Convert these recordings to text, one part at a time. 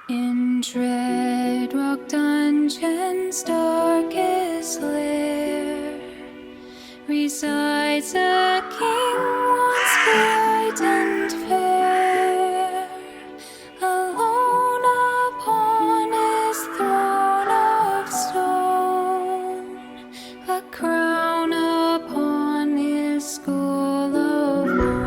In Dreadrock dungeon's darkest lair resides a king once bright and fair, alone upon his throne of stone, a crown upon his skull of bone.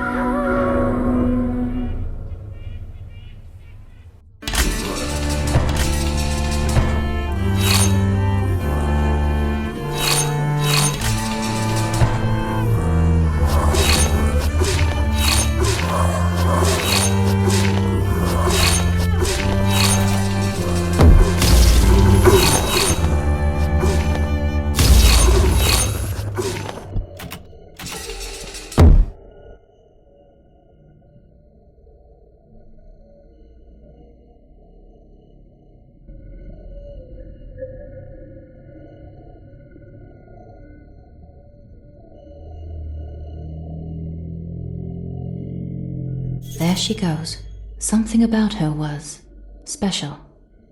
There she goes. Something about her was special.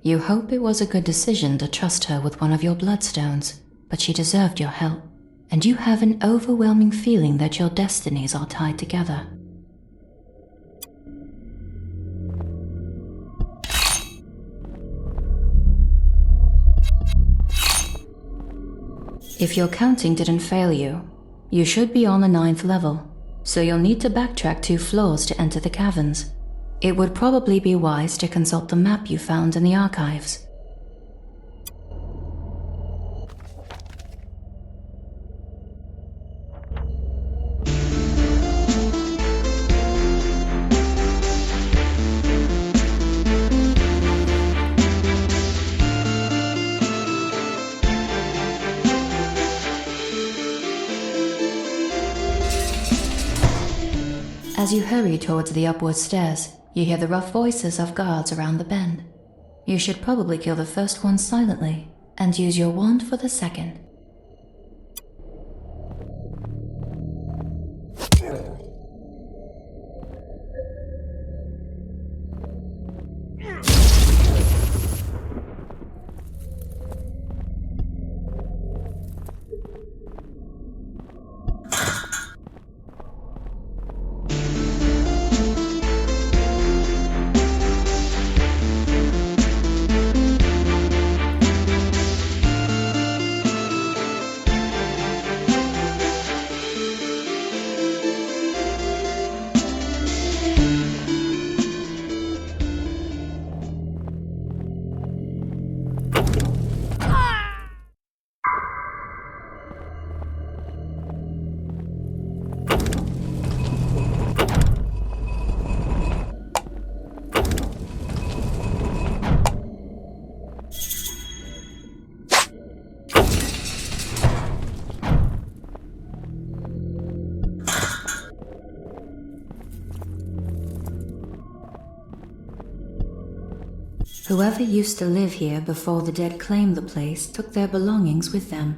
You hope it was a good decision to trust her with one of your bloodstones, but she deserved your help, and you have an overwhelming feeling that your destinies are tied together. If your counting didn't fail you, you should be on the 9th level, so you'll need to backtrack 2 floors to enter the caverns. It would probably be wise to consult the map you found in the archives. As you hurry towards the upward stairs, you hear the rough voices of guards around the bend. You should probably kill the first one silently, and use your wand for the second. Whoever used to live here before the dead claimed the place took their belongings with them.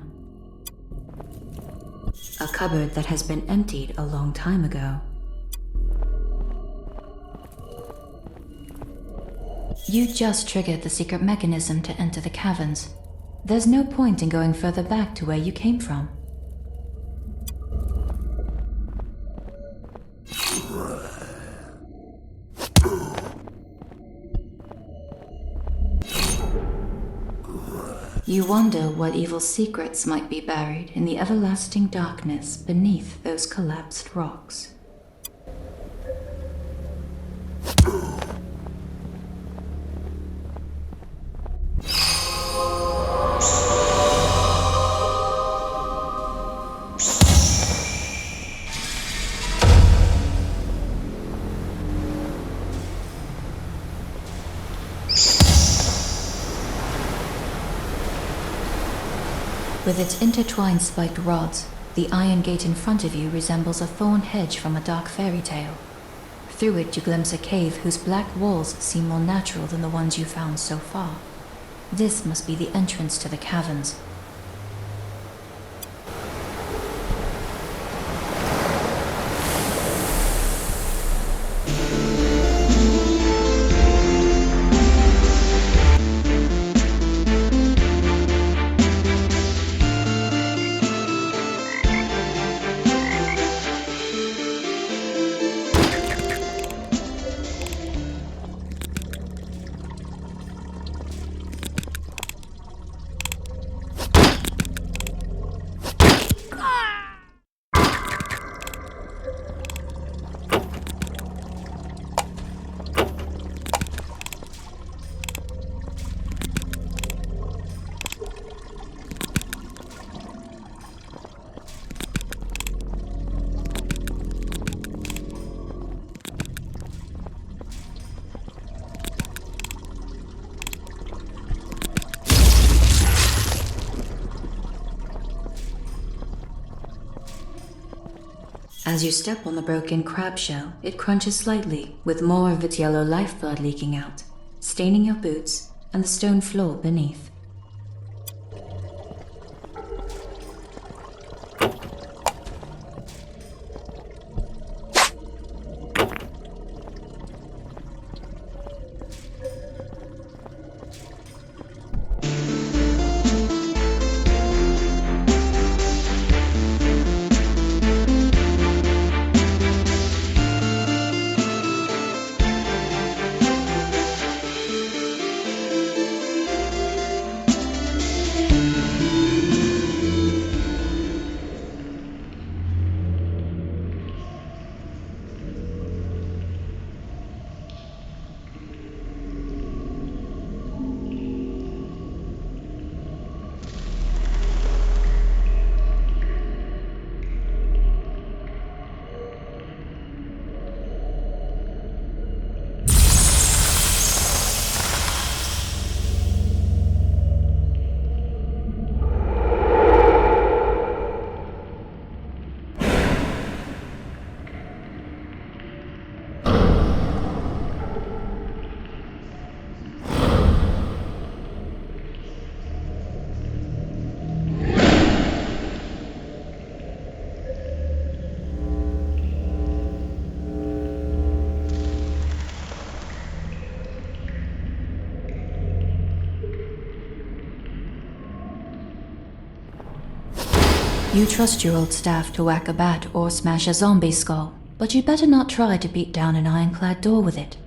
A cupboard that has been emptied a long time ago. You just triggered the secret mechanism to enter the caverns. There's no point in going further back to where you came from. You wonder what evil secrets might be buried in the everlasting darkness beneath those collapsed rocks. With its intertwined spiked rods, the iron gate in front of you resembles a thorn hedge from a dark fairy tale. Through it you glimpse a cave whose black walls seem more natural than the ones you found so far. This must be the entrance to the caverns. As you step on the broken crab shell, it crunches slightly, with more of its yellow lifeblood leaking out, staining your boots and the stone floor beneath. You trust your old staff to whack a bat or smash a zombie skull, but you'd better not try to beat down an ironclad door with it.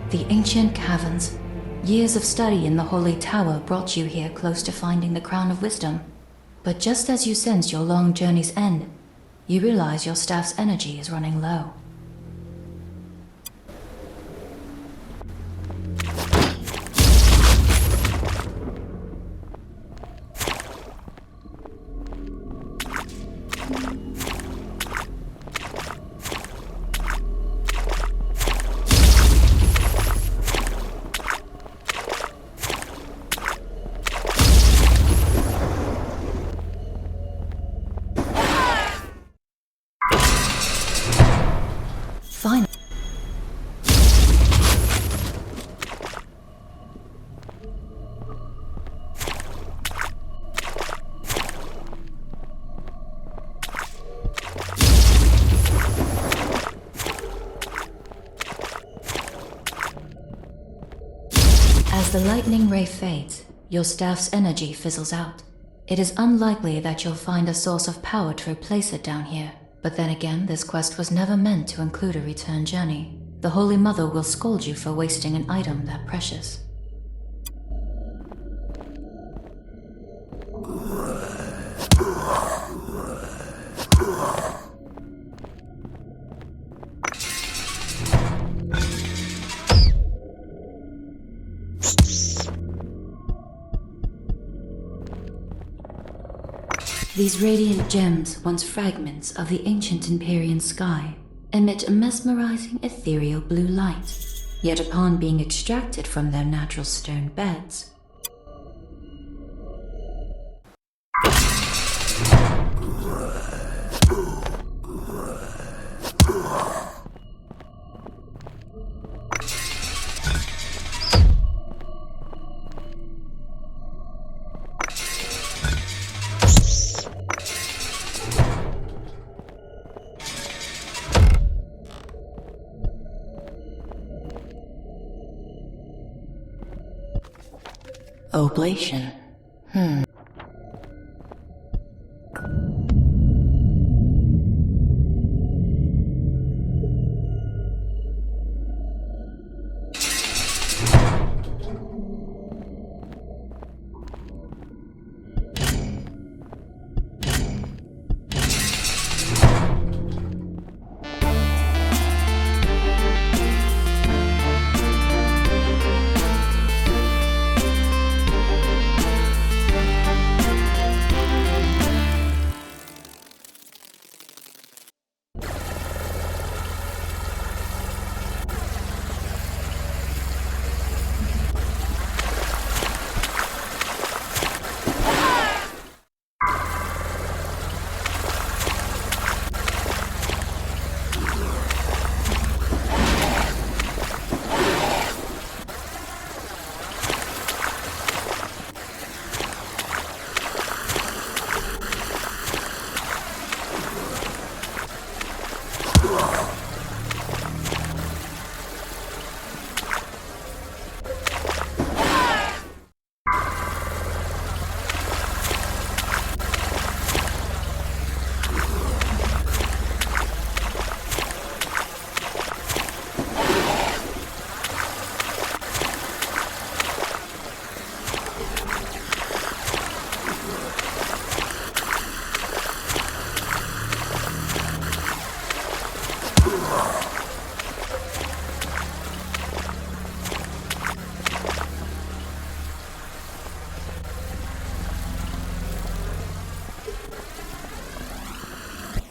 The ancient caverns. Years of study in the Holy Tower brought you here close to finding the Crown of Wisdom. But just as you sense your long journey's end, you realize your staff's energy is running low. Finally, as the lightning ray fades, your staff's energy fizzles out. It is unlikely that you'll find a source of power to replace it down here. But then again, this quest was never meant to include a return journey. The Holy Mother will scold you for wasting an item that precious. These radiant gems, once fragments of the ancient Empyrean sky, emit a mesmerizing ethereal blue light. Yet upon being extracted from their natural stone beds, oblation.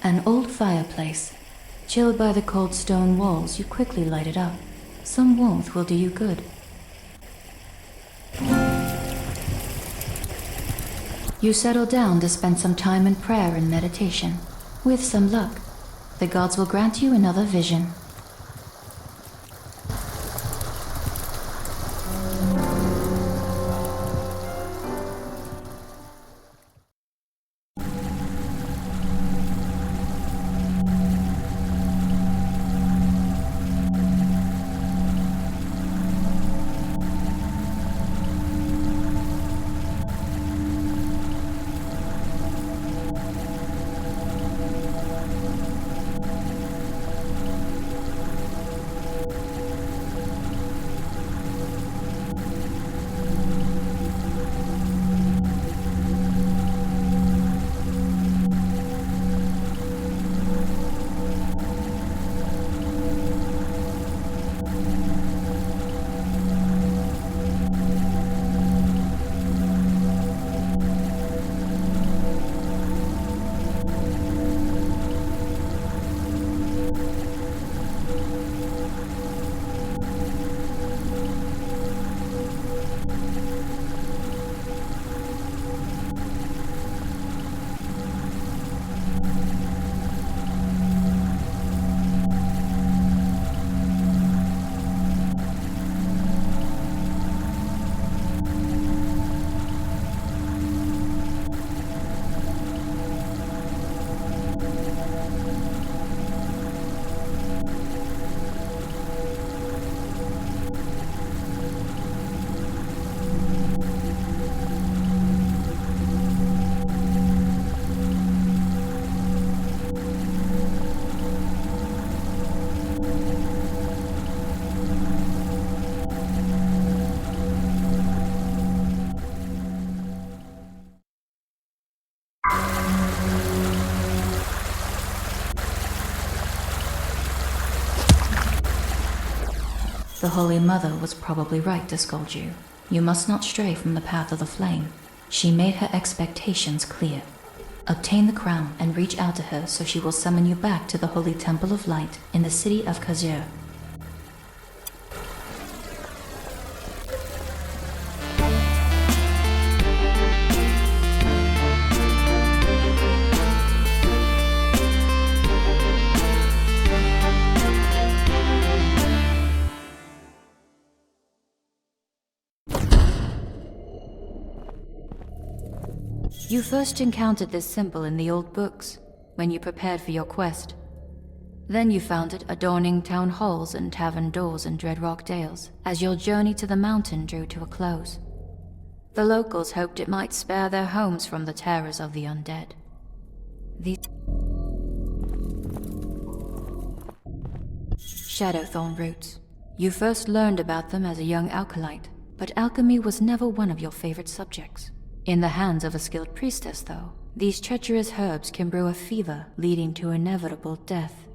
An old fireplace. Chilled by the cold stone walls, you quickly light it up. Some warmth will do you good. You settle down to spend some time in prayer and meditation. With some luck, the gods will grant you another vision. The Holy Mother was probably right to scold you. You must not stray from the path of the flame. She made her expectations clear. Obtain the crown and reach out to her so she will summon you back to the Holy Temple of Light in the city of Kazir. You first encountered this symbol in the old books, when you prepared for your quest. Then you found it adorning town halls and tavern doors in Dreadrock Dales, as your journey to the mountain drew to a close. The locals hoped it might spare their homes from the terrors of the undead. These Shadowthorn roots. You first learned about them as a young alkalite, but alchemy was never one of your favorite subjects. In the hands of a skilled priestess, though, these treacherous herbs can brew a fever, leading to inevitable death.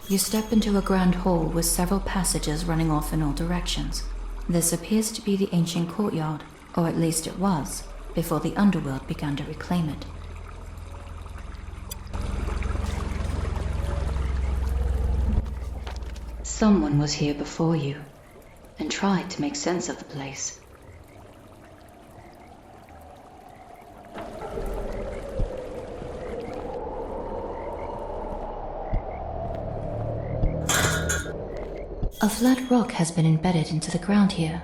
You step into a grand hall with several passages running off in all directions. This appears to be the ancient courtyard, or at least it was, before the underworld began to reclaim it. Someone was here before you, and tried to make sense of the place. A flat rock has been embedded into the ground here,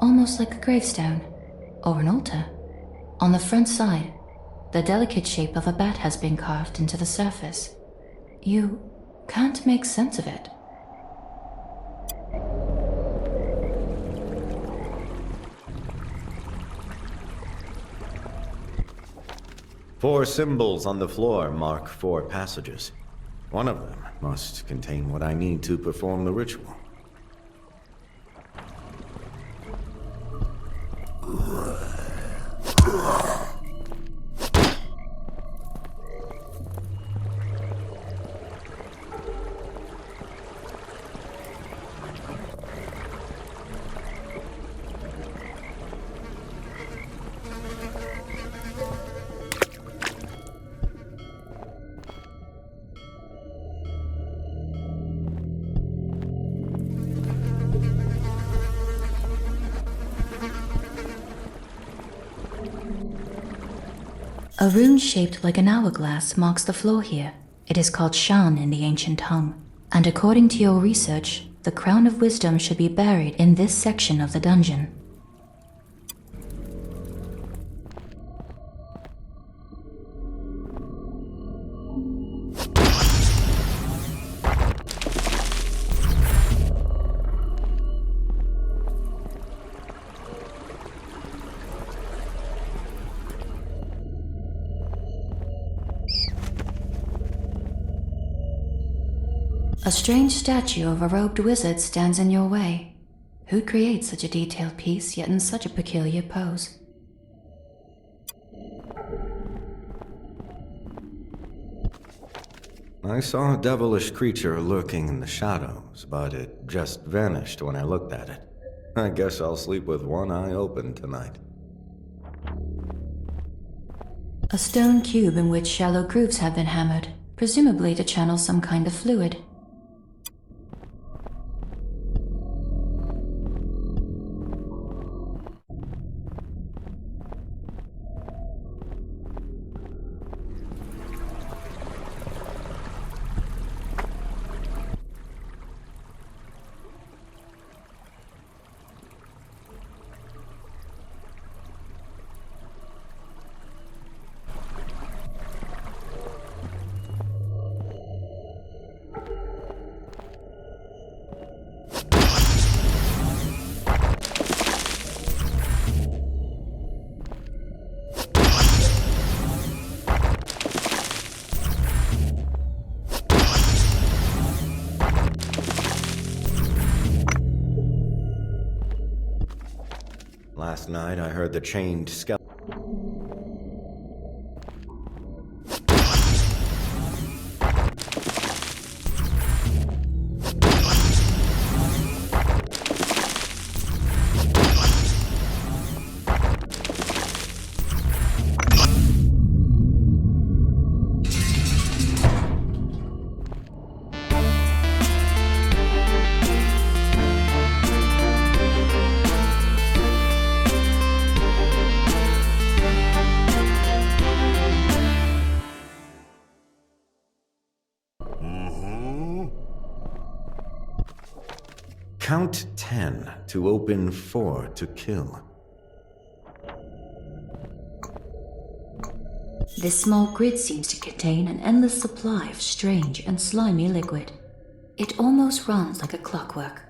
almost like a gravestone, or an altar. On the front side, the delicate shape of a bat has been carved into the surface. You can't make sense of it. Four symbols on the floor mark 4 passages. One of them must contain what I need to perform the ritual. A rune shaped like an hourglass marks the floor here. It is called Shan in the ancient tongue, and according to your research, the crown of wisdom should be buried in this section of the dungeon. A strange statue of a robed wizard stands in your way. Who creates such a detailed piece, yet in such a peculiar pose? I saw a devilish creature lurking in the shadows, but it just vanished when I looked at it. I guess I'll sleep with one eye open tonight. A stone cube in which shallow grooves have been hammered, presumably to channel some kind of fluid. Last night I heard the chained skeleton. Count 10 to open, 4 to kill. This small grid seems to contain an endless supply of strange and slimy liquid. It almost runs like a clockwork.